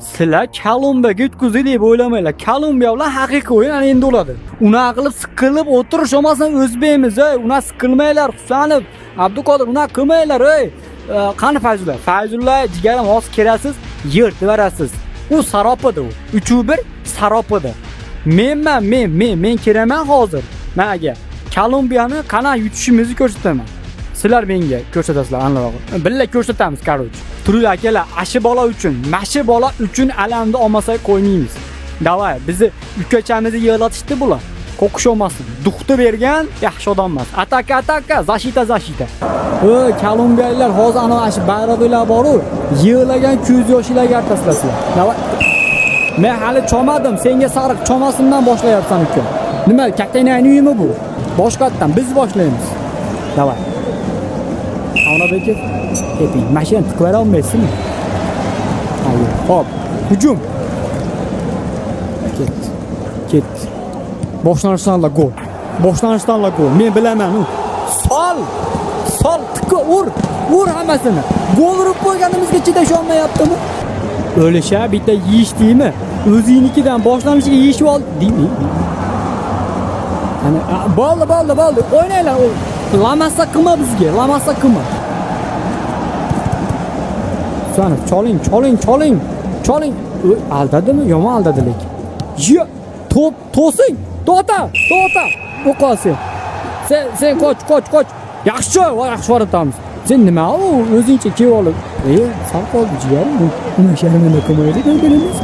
Sizlar Kolumbiyaga yutkazdik deb o'ylamanglar. Kolumbiya bilan haqiqiy o'yin ana endi bo'ladi. Unaqa qilib siqilib o'tirish olmasan o'zbekmiz, ey. Unaqa siqilmanglar, Husanov, Abduqodir, unaqa qilmanglar, ey. Qani Fayzulla? Fayzulla jigarim hozir kelasiz, yirtib berasiz. U saropada u. 3-1 saropada. Men kiraman hozir. Menga Kolumbiyani qana yutishimizni ko'rsataman. Sizlar menga ko'rsatasizlar, aniqroq. Billa ko'rsatamiz, qaroch. Turli akalar, ashi bola uchun alamni olmasak qo'ymaymiz. Davay, bizni ukachamizni yig'latishdi bular. Qo'qish olmasin. Duxti bergan yaxshi odam emas. Ataka, zashita. Ey, kolumbiyaliklar hozir ana shu bayroqlar bor-ku, yig'lagan ko'z yoshlarga artasizlar. Davay. Men hali chomadim, senga sariq chomasimdan boshlayapsan uka. Nima, kattangni uyimi bu? Boshqatdan biz boshlaymiz. Davay. Ona bekib, keting. Mashina tiqvara olmaysizmi? Hayır. Hop. Hücum. Ket. Boshlanishdan gol. Men bilaman u. Sol tiqqa ur hammasini. Gol urib qo'yganimizga chidasha olmayaptimi? O'lisha bitta yeyish deymi? O'zingnikidan boshlanishiga yeyishib ol deymi? Ana bo'ldi. O'ynanglar. Lamasa qilma bizga, Husanov, choling. Aldadimi? Yomon aldadi lekin. Yo, top to'sing. To'ta. O'qosin. Sen qoch. Yaxshi o'rgatamiz. Sen nima u o'zingcha kelib olib. Sal qoldi jigarim. Nima sharmanda qilmaydi, bilamiz.